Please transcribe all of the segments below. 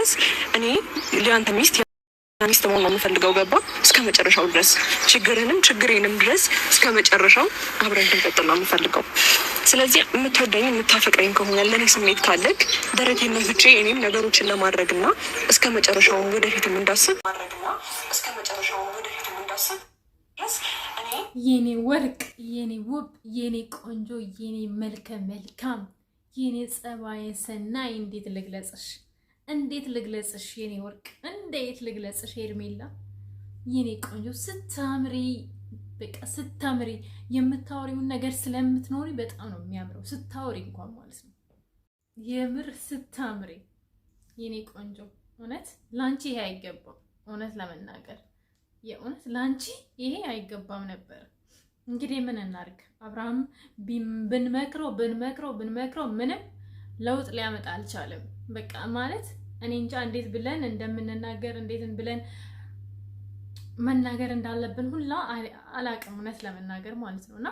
ድረስ እኔ ለአንተ ሚስት መሆን ነው የምፈልገው። ገባ? እስከ መጨረሻው ድረስ ችግርንም ችግሬንም ድረስ እስከ መጨረሻው አብረን እንድንቀጥል ነው የምፈልገው። ስለዚህ የምትወደኝ የምታፈቅረኝ ከሆነ ለእኔ ስሜት ካለክ ደረቴን ነፍቼ እኔም ነገሮችን ለማድረግና እስከ መጨረሻው ወደፊትም እንዳስብ የኔ ወርቅ፣ የኔ ውብ፣ የኔ ቆንጆ፣ የኔ መልከ መልካም፣ የኔ ጸባይ ሰናይ እንዴት ልግለጽሽ? እንዴት ልግለጽሽ? የኔ ወርቅ እንዴት ልግለጽሽ? ሄርሜላ የኔ ቆንጆ ስታምሪ፣ በቃ ስታምሪ፣ የምታወሪውን ነገር ስለምትኖሪ በጣም ነው የሚያምረው። ስታወሪ እንኳን ማለት ነው የምር ስታምሪ የኔ ቆንጆ። እውነት ላንቺ ይሄ አይገባም። እውነት ለመናገር የእውነት ላንቺ ይሄ አይገባም ነበር። እንግዲህ ምን እናድርግ? አብርሃም ብንመክረው ምንም ለውጥ ሊያመጣ አልቻለም። በቃ ማለት እኔ እንጃ እንዴት ብለን እንደምንናገር እንዴት ብለን መናገር እንዳለብን ሁላ አላቅም፣ እውነት ለመናገር ማለት ነውና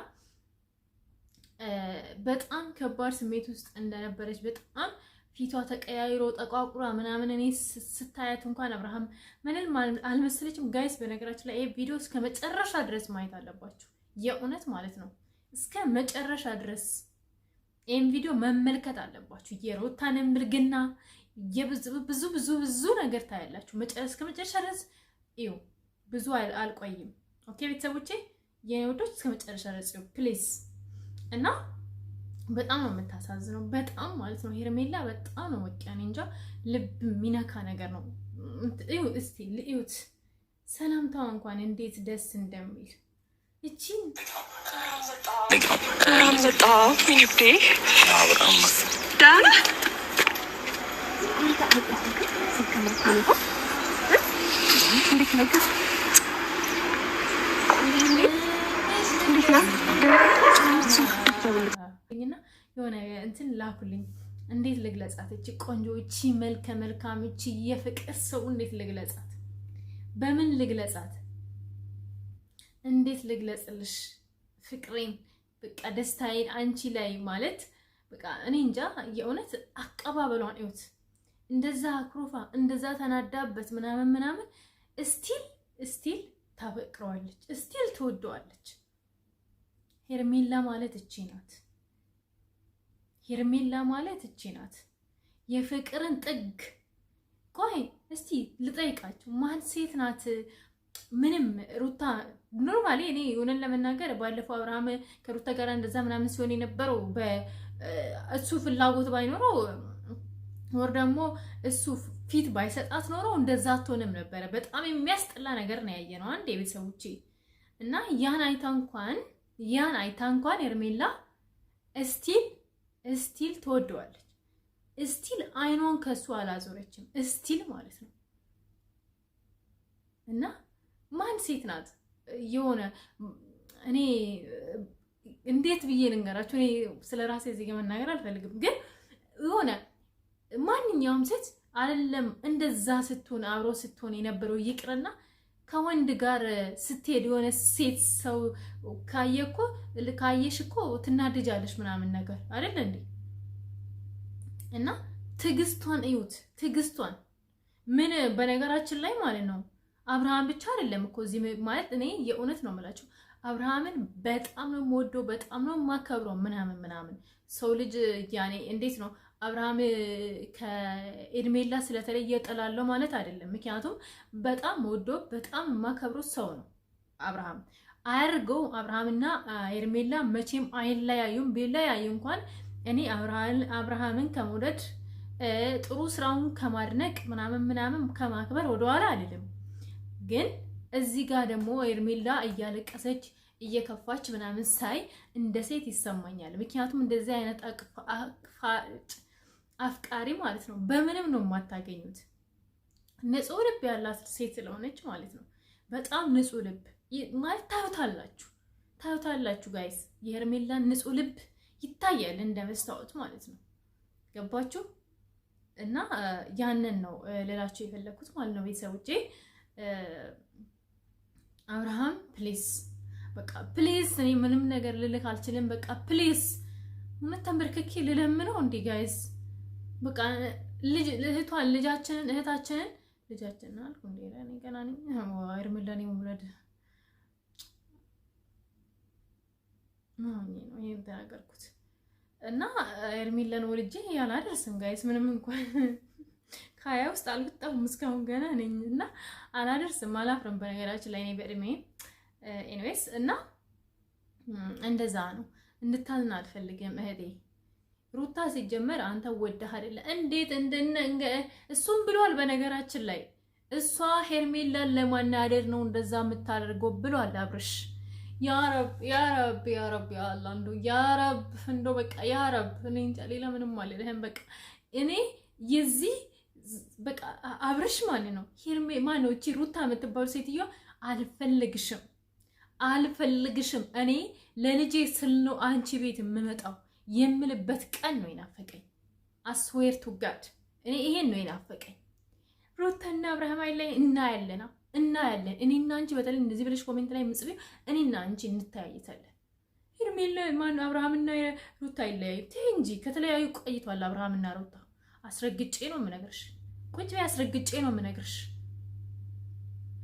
በጣም ከባድ ስሜት ውስጥ እንደነበረች በጣም ፊቷ ተቀያይሮ ጠቋቁራ ምናምን እኔ ስታያት እንኳን አብርሃም ምንም አልመሰለችም። ጋይስ በነገራችን ላይ ይሄ ቪዲዮ እስከ መጨረሻ ድረስ ማየት አለባችሁ፣ የእውነት ማለት ነው። እስከ መጨረሻ ድረስ ይሄን ቪዲዮ መመልከት አለባችሁ። የሩታንም ብልግና ብዙ ነገር ታያላችሁ። እስከ መጨረሻ ድረስ እዩ። ብዙ አልቆይም። ኦኬ ቤተሰቦቼ፣ የኔ ወዶች እስከ መጨረሻ ድረስ እዩ ፕሊዝ። እና በጣም ነው የምታሳዝነው፣ በጣም ማለት ነው ሄርሜላ፣ በጣም ነው ወቂያኔ እንጃ ልብ የሚነካ ነገር ነው። እዩ እስቲ ልዩት፣ ሰላምታዋ እንኳን እንዴት ደስ እንደሚል እቺን መጣ ይንብዴ ዳና የሆነ እንትን ላኩልኝ። እንዴት ልግለጻት? እቺ ቆንጆ፣ እቺ መልከ መልካም፣ እቺ የፍቅር ሰው እንዴት ልግለጻት? በምን ልግለጻት? እንዴት ልግለጽልሽ ፍቅሬን? በቃ ደስታዬን አንቺ ላይ ማለት በቃ እኔ እንጃ የእውነት አቀባበሏን እዩት። እንደዛ አክሮፋ እንደዛ ተናዳበት ምናምን እስቲል ታፈቅረዋለች፣ እስቲል ትወደዋለች። ሄርሜላ ማለት እቺ ናት። ሄርሜላ ማለት እቺ ናት። የፍቅርን ጥግ። ቆይ እስቲ ልጠይቃችሁ፣ ማን ሴት ናት? ምንም ሩታ ኖርማሊ እኔ የሆነን ለመናገር ባለፈው አብርሃም ከሩታ ጋር እንደዛ ምናምን ሲሆን የነበረው በእሱ ፍላጎት ባይኖረው ወር ደግሞ እሱ ፊት ባይሰጣት ኖሮ እንደዛ አትሆንም ነበረ። በጣም የሚያስጠላ ነገር ነው ያየነው አንድ የቤተሰቦቼ እና ያን አይታ እንኳን ሄርሜላ እስቲል ትወደዋለች። እስቲል አይኗን ከሱ አላዞረችም። እስቲል ማለት ነው። እና ማን ሴት ናት? የሆነ እኔ እንዴት ብዬ ልንገራችሁ? እኔ ስለ ራሴ እዚህ ጋር መናገር አልፈልግም፣ ግን የሆነ ማንኛውም ሴት አይደለም እንደዛ ስትሆን አብሮ ስትሆን የነበረው ይቅርና ከወንድ ጋር ስትሄድ የሆነ ሴት ሰው ካየሽ እኮ ትናደጃለሽ ምናምን ነገር አይደል እንዴ? እና ትዕግስቷን እዩት፣ ትዕግስቷን ምን በነገራችን ላይ ማለት ነው አብርሃም ብቻ አይደለም እኮ እዚህ ማለት እኔ የእውነት ነው የምላችሁ አብርሃምን በጣም ነው የምወደው፣ በጣም ነው የማከብረው ምናምን ሰው ልጅ ያኔ እንዴት ነው አብርሃም ከኤርሜላ ስለተለየ ጠላለው ማለት አይደለም። ምክንያቱም በጣም ወዶ በጣም የማከብረው ሰው ነው አብርሃም። አያርገው አብርሃምና ኤርሜላ መቼም አይለያዩም። ቢለያዩ እንኳን እኔ አብርሃምን ከመውደድ ጥሩ ስራውን ከማድነቅ ምናምን ከማክበር ወደኋላ አይደለም። ግን እዚህ ጋር ደግሞ ኤርሜላ እያለቀሰች እየከፋች ምናምን ሳይ እንደ ሴት ይሰማኛል። ምክንያቱም እንደዚህ አይነት አፍቃሪ ማለት ነው በምንም ነው የማታገኙት። ንጹህ ልብ ያላት ሴት ስለሆነች ማለት ነው። በጣም ንጹህ ልብ ማለት ታዩታላችሁ ጋይስ። የሄርሜላን ንጹህ ልብ ይታያል እንደ መስታወት ማለት ነው። ገባችሁ? እና ያንን ነው ሌላችሁ የፈለኩት ማለት ነው ቤተሰቦቼ። አብርሃም ፕሊዝ በቃ ፕሊዝ፣ እኔ ምንም ነገር ልልክ አልችልም። በቃ ፕሊዝ እውነት ተንበርክኬ ልለምነው እንዴ ጋይስ። በቃ ልጃችንን አልኩ እንዴ እኔ ገና ነኝ ሄርሜላን መውለድ ነው ይሄን ተናገርኩት እና ሄርሜላን ወልጄ ያላደርስም ጋይስ ምንም እንኳን ካያ ውስጥ አልወጣሁም እስካሁን ገና ነኝ እና አላደርስም አላፍርም በነገራችን ላይ እኔ በእድሜ ኤኒዌይስ እና እንደዛ ነው እንድታዝን አልፈልግም እህቴ ሩታ ሲጀመር አንተ ወደህ አይደለ እንዴት እንደነ እሱም ብሏል በነገራችን ላይ እሷ ሄርሜላን ለማናደር ነው እንደዛ የምታደርገው ብሏል አብርሽ ያ ረብ ያ አላህ እንደው በቃ ያ ረብ እኔ እንጃ ሌላ ምንም አይደለም በቃ እኔ የዚህ በቃ አብርሽ ማለት ነው ማነው እቺ ሩታ የምትባሉ ሴትዮ አልፈልግሽም እኔ ለልጄ ስል ነው አንቺ ቤት የምመጣው የምልበት ቀን ነው ይናፈቀኝ አስዌር ቱ ጋድ እኔ ይሄን ነው ይናፈቀኝ ሩታና አብርሃም ላይ እናያለን እኔና አንቺ በተለይ እንደዚህ ብለሽ ኮሜንት ላይ ምጽፍ እኔና አንቺ እንታያይታለን ሄርሜላ ማን አብርሃምና ሩታ ይለያዩ እንጂ ከተለያዩ ቆይቷል አብርሃምና ሩታ አስረግጬ ነው የምነግርሽ ቁጭ በይ አስረግጬ ነው የምነግርሽ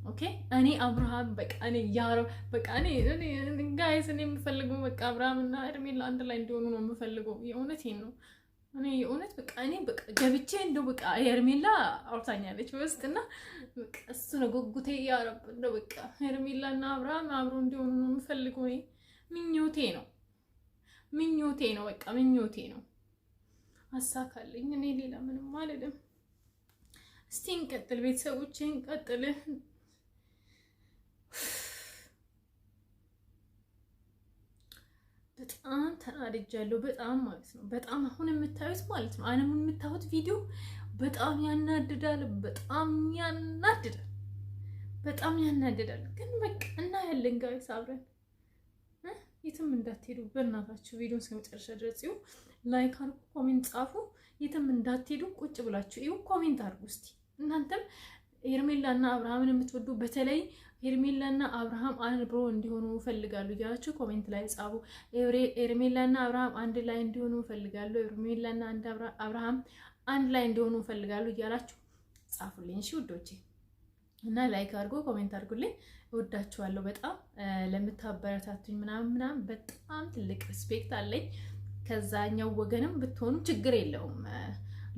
ኦኬ እኔ አብርሃም በቃ እኔ ያሮ በቃ እኔ ጋይስ እኔ የምፈልገው በቃ አብርሃምና ሄርሜላ አንድ ላይ እንዲሆኑ ነው የምፈልገው የእውነቴን ነው እኔ የእውነት በቃ እኔ በቃ ገብቼ እንደው በቃ ሄርሜላ አውርታኛለች በውስጥና በቃ እሱ ነው ጉጉቴ ያረብ እንደው በቃ ሄርሜላና አብርሃም አብሮ እንዲሆኑ ነው የምፈልገው እኔ ምኞቴ ነው በቃ ምኞቴ ነው አሳካልኝ እኔ ሌላ ምንም አልልም እስቲ እንቀጥል ቤተሰቦቼ እንቀጥል በጣም ተናድጃለሁ በጣም ማለት ነው በጣም አሁን የምታዩት ማለት ነው አሁን የምታዩት ቪዲዮ በጣም ያናድዳል ግን በቃ እናያለን ጋይስ አብረን የትም እንዳትሄዱ በእናታችሁ ቪዲዮን እስከመጨረሻ ድረስ ይሁ ላይክ አድርጉ ኮሜንት ጻፉ የትም እንዳትሄዱ ቁጭ ብላችሁ ይሁ ኮሜንት አድርጉ እስቲ እናንተም ሄርሜላና አብርሃምን የምትወዱ በተለይ ሄርሜላና አብርሃም አብሮ እንዲሆኑ ፈልጋሉ እያላችሁ ኮሜንት ላይ ጻፉ ሄርሜላና አብርሃም አንድ ላይ እንዲሆኑ ፈልጋሉ ሄርሜላና አብርሃም አንድ ላይ እንዲሆኑ ፈልጋሉ እያላችሁ ጻፉልኝ እሺ ውዶቼ እና ላይክ አድርጉ ኮሜንት አድርጉልኝ እወዳችኋለሁ በጣም ለምታበረታቱኝ ምናምን በጣም ትልቅ ሪስፔክት አለኝ ከዛኛው ወገንም ብትሆኑ ችግር የለውም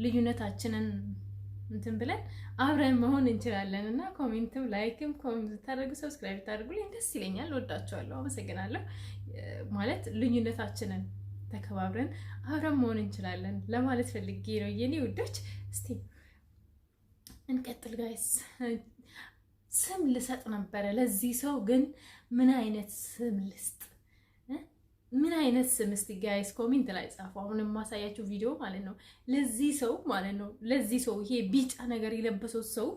ልዩነታችንን እንትን ብለን አብረን መሆን እንችላለን እና ኮሜንትም ላይክም ኮሜንት ታደርጉ ሰብስክራይብ ታደርጉልኝ ደስ ይለኛል እወዳችኋለሁ አመሰግናለሁ ማለት ልዩነታችንን ተከባብረን አብረን መሆን እንችላለን ለማለት ፈልጌ ነው የኔ ውዶች እስቲ እንቀጥል ጋይስ ስም ልሰጥ ነበረ ለዚህ ሰው ግን ምን አይነት ስም ልስጥ ምን አይነት ስም እስቲ ጋይስ ኮሜንት ላይ ጻፉ አሁን የማሳያችሁ ቪዲዮ ማለት ነው ለዚህ ሰው ማለት ነው ለዚህ ሰው ይሄ ቢጫ ነገር የለበሰው ሰው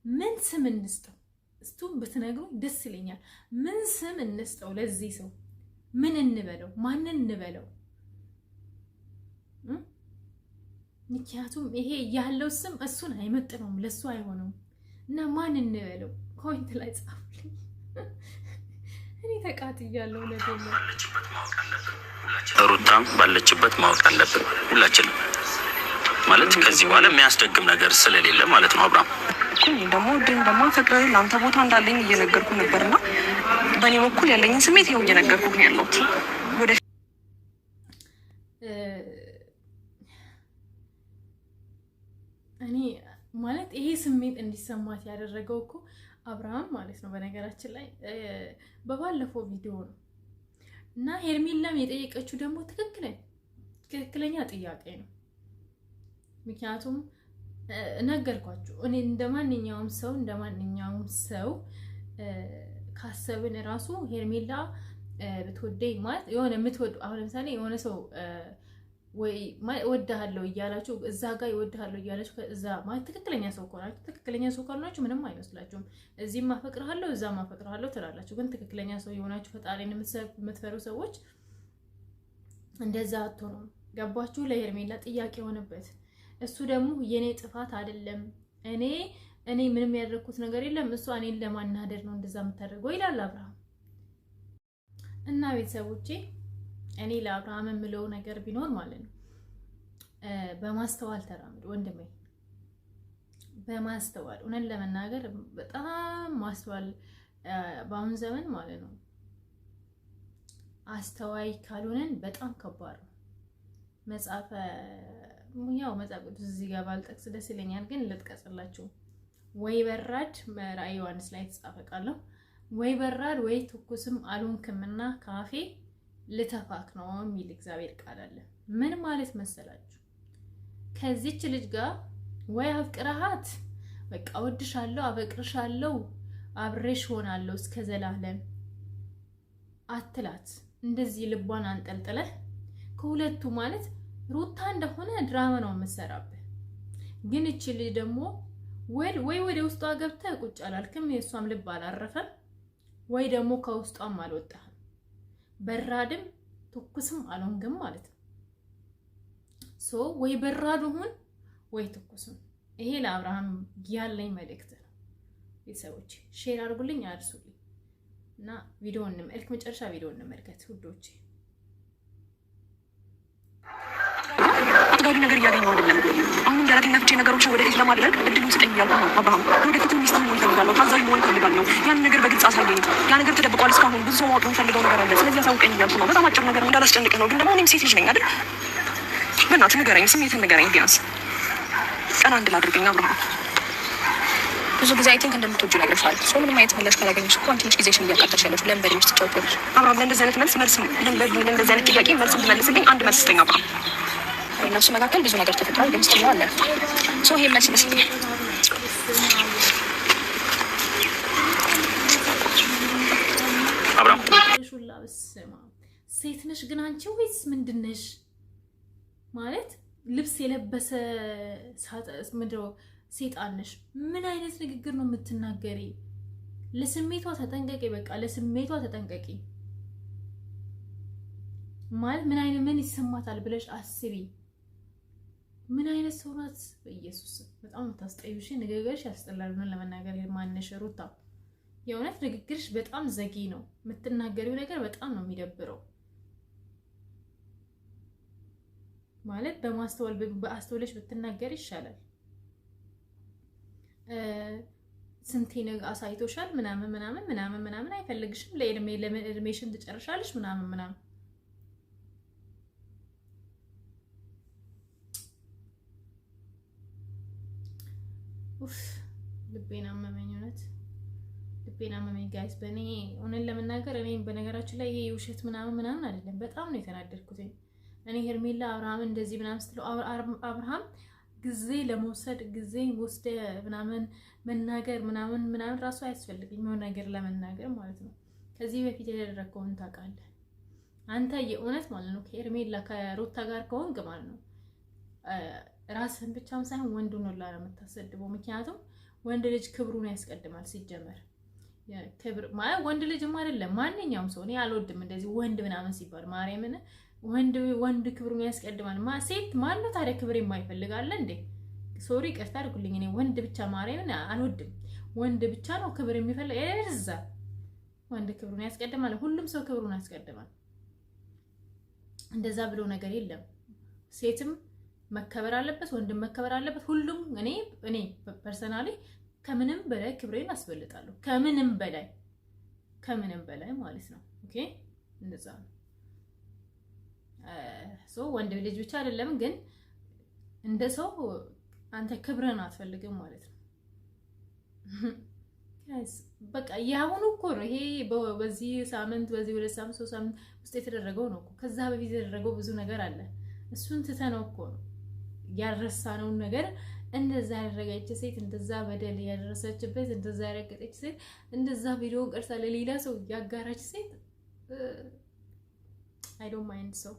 ምን ስም እንስጠው እስቱም ብትነግሩኝ ደስ ይለኛል ምን ስም እንስጠው ለዚህ ሰው ምን እንበለው ማንን እንበለው ምክንያቱም ይሄ ያለው ስም እሱን አይመጥነውም ለሱ አይሆነውም እና ማን እንበለው ኮሜንት ላይ ጻፉልኝ እኔ ተቃጥያለሁ ለደለ ሩታም ባለችበት ማወቅ አለብን ሁላችንም ማለት ከዚህ በኋላ የሚያስደግም ነገር ስለሌለ ማለት ነው አብርሃም እኔ ደግሞ ፍቅሬ ላንተ ቦታ እንዳለኝ እየነገርኩ ነበርና በእኔ በኩል ያለኝን ስሜት ይኸው እየነገርኩ ነው ያለሁት ወደ እኔ ማለት ይሄ ስሜት እንዲሰማት ያደረገው እኮ አብርሃም ማለት ነው በነገራችን ላይ በባለፈው ቪዲዮ ነው እና ሄርሜላም የጠየቀችው ደግሞ ትክክለኛ ጥያቄ ነው ምክንያቱም ነገርኳችሁ እኔ እንደማንኛውም ሰው ካሰብን ራሱ ሄርሜላ ብትወደኝ ማለት የሆነ የምትወዱ አሁን ለምሳሌ የሆነ ሰው ወይ ወደሃለው እያላችሁ እዛ ጋር ይወደሃለው እያላችሁ እዛ ማለት ትክክለኛ ሰው ካልሆናችሁ ምንም አይመስላችሁም እዚህም ማፈቅርሃለሁ እዛም ማፈቅርሃለሁ ትላላችሁ ግን ትክክለኛ ሰው የሆናችሁ ፈጣሪን የምትፈሩ ሰዎች እንደዛ አትሆኑም ገባችሁ ለሄርሜላ ጥያቄ ሆነበት እሱ ደግሞ የኔ ጥፋት አይደለም እኔ ምንም ያደረኩት ነገር የለም እሱ እኔን ለማናደር ነው እንደዛ የምታደርገው ይላል አብርሃም እና ቤተሰቦቼ እኔ ለአብርሃም የምለው ነገር ቢኖር ማለት ነው በማስተዋል ተራምድ ወንድሜ በማስተዋል እውነት ለመናገር በጣም ማስተዋል በአሁን ዘመን ማለት ነው አስተዋይ ካልሆነን በጣም ከባድ ነው። መጽሐፍ ቅዱስ እዚህ ጋር ባልጠቅስ ደስ ይለኛል፣ ግን ልጥቀስላችሁ። ወይ በራድ ራዕየ ዮሐንስ ላይ ተጻፈ ቃል ነው። ወይ በራድ ወይ ትኩስም አልሆንክምና ካፌ ልተፋክ ነው የሚል እግዚአብሔር ቃል አለ። ምን ማለት መሰላችሁ? ከዚች ልጅ ጋር ወይ አፍቅረሃት በቃ ወድሻለሁ፣ አበቅርሻለሁ፣ አብሬሽ ሆናለሁ እስከ ዘላለም አትላት። እንደዚህ ልቧን አንጠልጥለህ ከሁለቱ ማለት ሩታ እንደሆነ ድራማ ነው የምትሰራብህ። ግን እቺ ልጅ ደግሞ ወይ ወደ ውስጧ ገብተህ ቁጭ አላልክም፣ የእሷም ልብ አላረፈም፣ ወይ ደግሞ ከውስጧም አልወጣህም። በራድም ትኩስም አልሆንክም ማለት ነው። ወይ በራድ ሁን ወይ ትኩስም። ይሄ ለአብርሃም ያለኝ መልእክት ነው። ቤተሰቦች ሼር አድርጉልኝ፣ አድርሱልኝ እና ቪዲዮውን እንመልከት። መጨረሻ ቪዲዮውን እንመልከት ውዶቼ። አጥጋቢ ነገር እያገኘሁ አይደለም። አሁን ደረቴን ነፍቼ ነገሮችን ወደፊት ለማድረግ እድሉን ስጠኝ እያልኩ ነው። አብርሃም ወደፊት ሚስት መሆን እፈልጋለሁ፣ ታዛዥ መሆን እፈልጋለሁ። ያን ነገር በግልጽ አሳየኝ። ያ ነገር ተደብቋል እስካሁን፣ ብዙ ሰው ማወቅ የሚፈልገው ነገር አለ። ስለዚህ አሳውቀኝ እያልኩ ነው። በጣም አጭር ነገር እንዳላስጨንቅህ ነው። ግን ደግሞ እኔም ሴት ልጅ ነኝ አይደል? በእናትህ ንገረኝ፣ ስሜትን ንገረኝ። ቢያንስ ቀና እንድል አድርገኝ አብርሃም። ብዙ ጊዜ አይ ቲንክ እንደምትወጂው ነግረሻል። ሰው ምንም አይነት ምላሽ ካላገኘሽ እኮ አንቺ ልጅ ጊዜሽን እያቃጠልሽ ያለሽ ለምን በደምብ ትጫወቻለሽ? አብርሃም ለእንደዚህ አይነት ለእንደዚህ አይነት ጥያቄ መልስ እንድመልስልኝ አንድ መልስ ስጠኝ አብርሃም። እነሱ መካከል ብዙ ነገር ተፈጥሯል፣ ግን ስቲል አለ ሰው ይሄ መልስ ይመስለኛል። አብርሃም ሴት ነሽ ግን አንቺ ወይስ ምንድን ነሽ? ማለት ልብስ የለበሰ ምንድነው ሴጣን ነሽ? ምን አይነት ንግግር ነው የምትናገሪ? ለስሜቷ ተጠንቀቂ፣ በቃ ለስሜቷ ተጠንቀቂ። ማለት ምን ይሰማታል ብለሽ አስቢ። ምን አይነት ሰው ናት? በኢየሱስ በጣም ታስጠይሽ። ንግግርሽ ያስጠላል። ምን ለመናገር ማነሽ ሩታ፣ የእውነት ንግግርሽ በጣም ዘጊ ነው። የምትናገሪው ነገር በጣም ነው የሚደብረው። ማለት በአስተውለሽ ብትናገር ይሻላል። ስንቴ ነገር አሳይቶሻል ምናምን አይፈልግሽም። ለእድሜሽን ትጨርሻለሽ ምናምን ልቤን አመመኝ፣ እውነት ልቤን አመመኝ ጋይስ። በእኔ እውነት ለመናገር እኔ በነገራችን ላይ ይሄ ውሸት ምናምን አይደለም። በጣም ነው የተናደድኩት። እኔ ሄርሜላ አብርሃም እንደዚህ ምናምን ስትለው አብርሃም ጊዜ ለመውሰድ ጊዜ ወስደ ምናምን መናገር ምናምን ራሱ አያስፈልግም። የሆነ ነገር ለመናገር ማለት ነው። ከዚህ በፊት የተደረገውን ታውቃለህ አንተ የእውነት ማለት ነው። ከሄርሜላ ከሩታ ጋር ከሆንክ ማለት ነው ራስህን ብቻም ሳይሆን ወንዱን ነው የምታሰድበው። ምክንያቱም ወንድ ልጅ ክብሩን ያስቀድማል። ሲጀመር ክብር ማለት ወንድ ልጅም አይደለም ማንኛውም ሰው። እኔ አልወድም እንደዚህ ወንድ ምናምን ሲባል ማርያምን ወንድ ክብሩን ያስቀድማል። ሴት ማን ነው ታዲያ ክብር የማይፈልጋለ እንዴ? ሶሪ ቀርታ አድርጉልኝ። እኔ ወንድ ብቻ ማርያምን አልወድም። ወንድ ብቻ ነው ክብር የሚፈልግ እዛ ወንድ ክብሩን ያስቀድማል። ሁሉም ሰው ክብሩን ያስቀድማል። እንደዛ ብሎ ነገር የለም። ሴትም መከበር አለበት፣ ወንድም መከበር አለበት። ሁሉም እኔ ፐርሰናሊ ከምንም በላይ ክብሬን አስበልጣለሁ። ከምንም በላይ ማለት ነው። ኦኬ እንደዛ ነው። ወንድ ልጅ ብቻ አይደለም ግን እንደ ሰው አንተ ክብርን አትፈልግም ማለት ነው። በቃ ያሁኑ እኮ ነው ይሄ በዚህ ሳምንት በዚህ 2 ሳምንት 3 ሳምንት ውስጥ የተደረገው ነው እኮ። ከዛ በፊት የተደረገው ብዙ ነገር አለ። እሱን ትተነው እኮ ነው ያረሳነውን ነገር። እንደዛ ያደረገች ሴት፣ እንደዛ በደል ያደረሰችበት፣ እንደዛ ያረገጠች ሴት፣ እንደዛ ቪዲዮ ቀርጻ ለሌላ ሰው ያጋራች ሴት I don't mind so